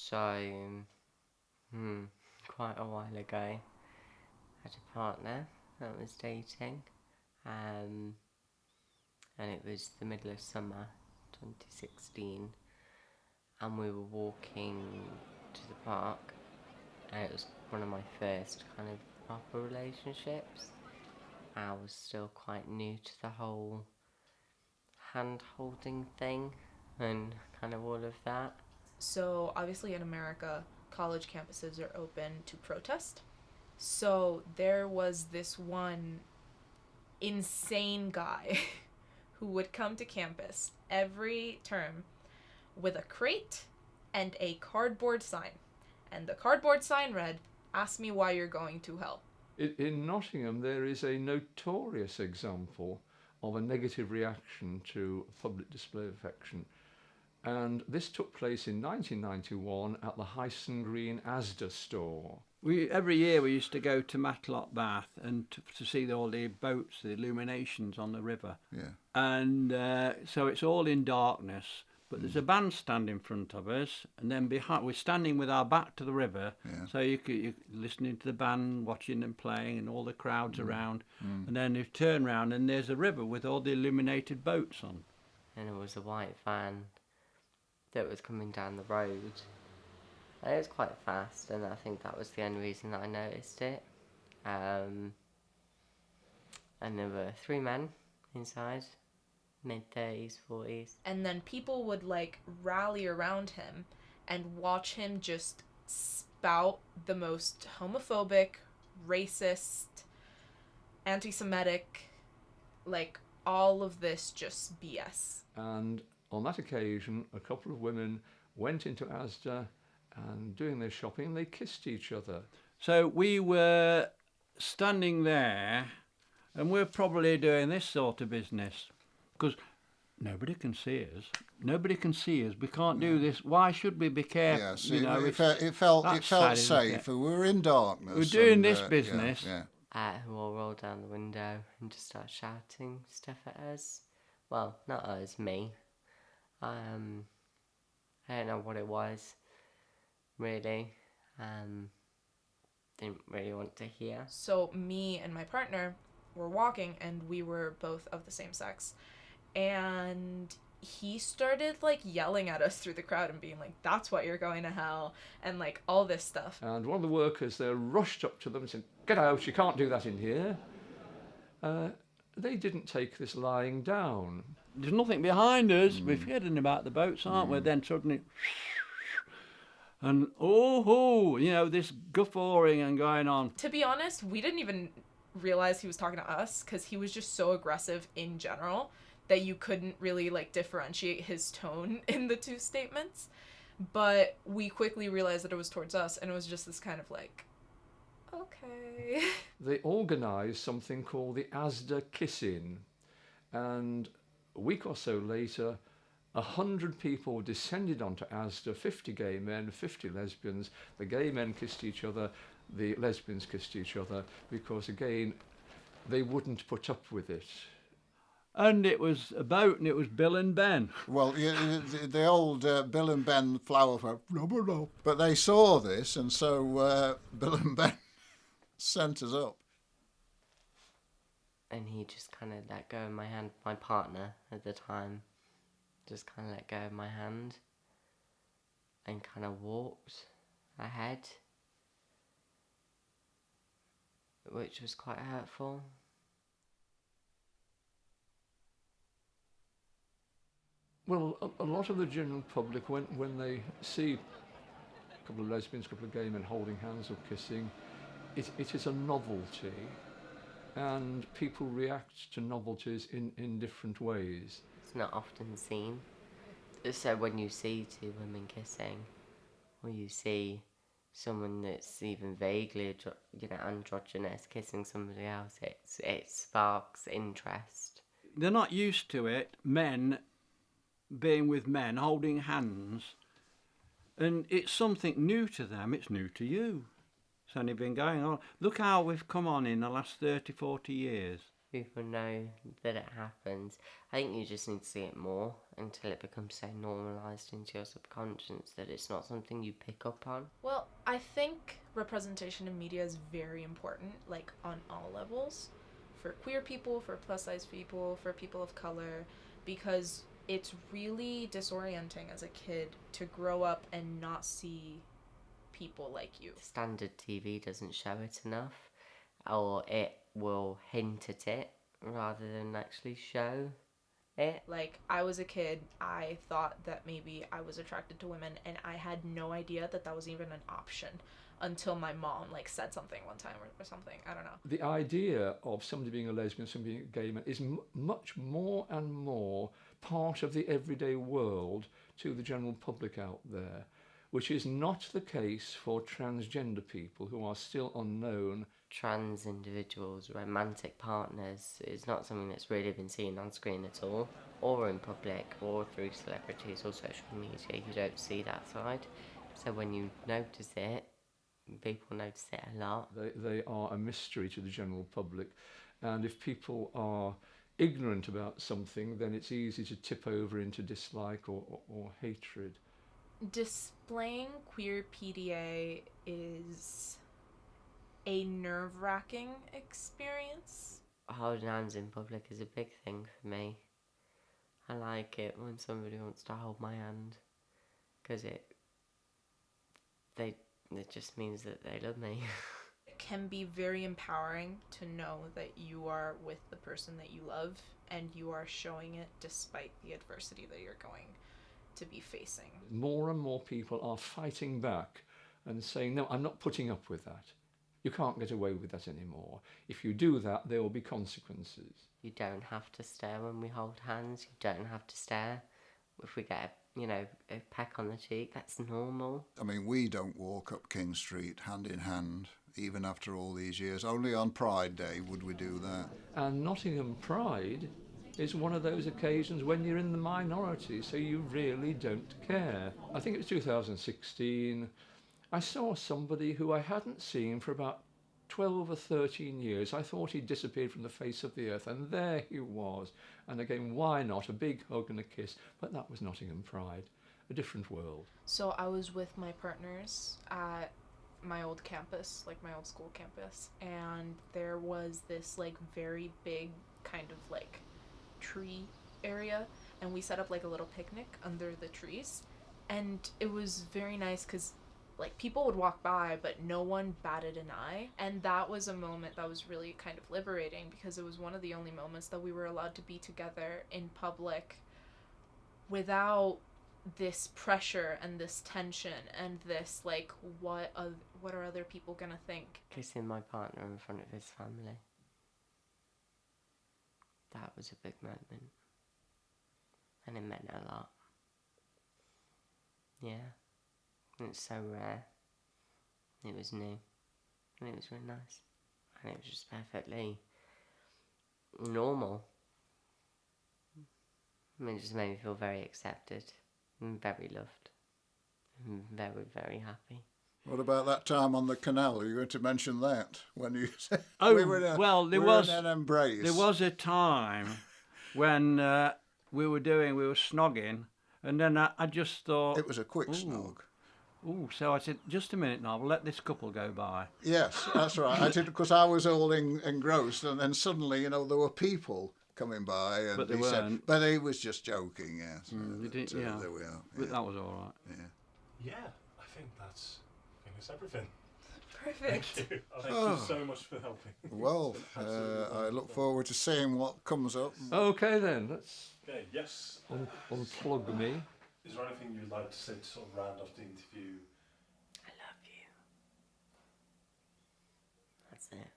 So, quite a while ago, I had a partner that I was dating, and it was the middle of summer 2016, and we were walking to the park, and it was one of my first kind of proper relationships. I was still quite new to the whole hand-holding thing and kind of all of that. So obviously in America, college campuses are open to protest. So there was this one insane guy who would come to campus every term with a crate and a cardboard sign. And the cardboard sign read, "Ask me why you're going to hell." In Nottingham, there is a notorious example of a negative reaction to a public display of affection. And this took place in 1991 at the Hyson Green Asda store. Every year we used to go to Matlock Bath and to see all the boats, the illuminations on the river. Yeah. And so it's all in darkness, but there's a bandstand in front of us, and then behind we're standing with our back to the river, so you're listening to the band, watching them playing, and all the crowds around. And then you turn round and there's a river with all the illuminated boats on. And it was a white van that was coming down the road. And it was quite fast, and I think that was the only reason that I noticed it. And there were 3 men inside, mid-30s, 40s. And then people would like rally around him and watch him just spout the most homophobic, racist, anti-Semitic, like all of this just BS. And on that occasion, a couple of women went into Asda and doing their shopping, they kissed each other. So we were standing there, and we're probably doing this sort of business because nobody can see us. Nobody can see us. We can't do this. Why should we be careful? Yes, it felt safe. We were in darkness. We're doing this business. Who all rolled down the window and just started shouting stuff at us. Well, not us, me. I don't know what it was, really. Didn't really want to hear. So me and my partner were walking, and we were both of the same sex. And he started like yelling at us through the crowd and being like, "That's why you're going to hell," and like all this stuff. And one of the workers there rushed up to them and said, "Get out, you can't do that in here." They didn't take this lying down. There's nothing behind us. We're forgetting about the boats, aren't we? Then suddenly, and this guffawing and going on. To be honest, we didn't even realize he was talking to us because he was just so aggressive in general that you couldn't really like differentiate his tone in the two statements. But we quickly realized that it was towards us, and it was just this kind of like, okay. They organised something called the Asda Kiss-In, and a week or so later, 100 people descended onto Asda, 50 gay men, 50 lesbians. The gay men kissed each other, the lesbians kissed each other, because again, they wouldn't put up with it. And it was a boat, and it was Bill and Ben. Well, the old Bill and Ben flower folk, but they saw this, and so Bill and Ben sent us up. And he just kind of let go of my hand. My partner at the time just kind of let go of my hand and kind of walked ahead, which was quite hurtful. Well, a lot of the general public, when they see a couple of lesbians, a couple of gay men holding hands or kissing, it is a novelty, and people react to novelties in different ways. It's not often seen. So when you see 2 women kissing, or you see someone that's even vaguely, androgynous kissing somebody else, it sparks interest. They're not used to it, men being with men, holding hands, and it's something new to them. It's new to you. It's only been going on. Look how we've come on in the last 30, 40 years. people know that it happens. I think you just need to see it more until it becomes so normalised into your subconscious that it's not something you pick up on. Well, I think representation in media is very important, like on all levels, for queer people, for plus size people, for people of color, because it's really disorienting as a kid to grow up and not see people like you. Standard TV doesn't show it enough, or it will hint at it rather than actually show it. Like, I was a kid, I thought that maybe I was attracted to women, and I had no idea that that was even an option until my mom, like, said something one time or something. I don't know. The idea of somebody being a lesbian, somebody being a gay man is much more and more part of the everyday world to the general public out there, which is not the case for transgender people who are still unknown. Trans individuals, romantic partners, is not something that's really been seen on screen at all, or in public, or through celebrities or social media. You don't see that side. So when you notice it, people notice it a lot. They are a mystery to the general public, and if people are ignorant about something, then it's easy to tip over into dislike or hatred. Displaying queer PDA is a nerve-wracking experience. Holding hands in public is a big thing for me. I like it when somebody wants to hold my hand, because it just means that they love me. It can be very empowering to know that you are with the person that you love and you are showing it despite the adversity that you're going to be facing. More and more people are fighting back and saying, no, I'm not putting up with that. You can't get away with that anymore. If you do that, there will be consequences. You don't have to stare when we hold hands. You don't have to stare if we get a peck on the cheek. That's normal. I mean, we don't walk up King Street hand in hand, even after all these years. Only on Pride Day would we do that. And Nottingham Pride is one of those occasions when you're in the minority, so you really don't care. I think it was 2016. I saw somebody who I hadn't seen for about 12 or 13 years. I thought he'd disappeared from the face of the earth, and there he was. And again, why not? A big hug and a kiss. But that was Nottingham Pride, a different world. So I was with my partners at my old campus, like my old school campus, and there was this like very big kind of like tree area, and we set up like a little picnic under the trees, and it was very nice because like people would walk by but no one batted an eye, and that was a moment that was really kind of liberating because it was one of the only moments that we were allowed to be together in public without this pressure and this tension and this like what are other people gonna think. Kissing my partner in front of his family. That was a big moment. And it meant a lot. Yeah. And it's so rare. It was new. And it was really nice. And it was just perfectly normal. And it just made me feel very accepted and very loved. And very, very happy. What about that time on the canal? Are you going to mention that when you said Oh, we were in there was an embrace? There was a time when we were snogging, and then I just thought It was a quick snog. Ooh, so I said, just a minute now, we'll let this couple go by. Yes, that's right. I did, because I was all engrossed, and then suddenly, there were people coming by, and But they he said, weren't. but he was just joking. Yes, Yeah. there we are. But Yeah. that was all right. Yeah. Yeah, I think that's everything. Perfect. Thank you. Thank you so much for helping. Well, I look forward to seeing what comes up. Okay then, let's Okay, yes. unplug me. Is there anything you'd like to say to sort of round off the interview? I love you. That's it.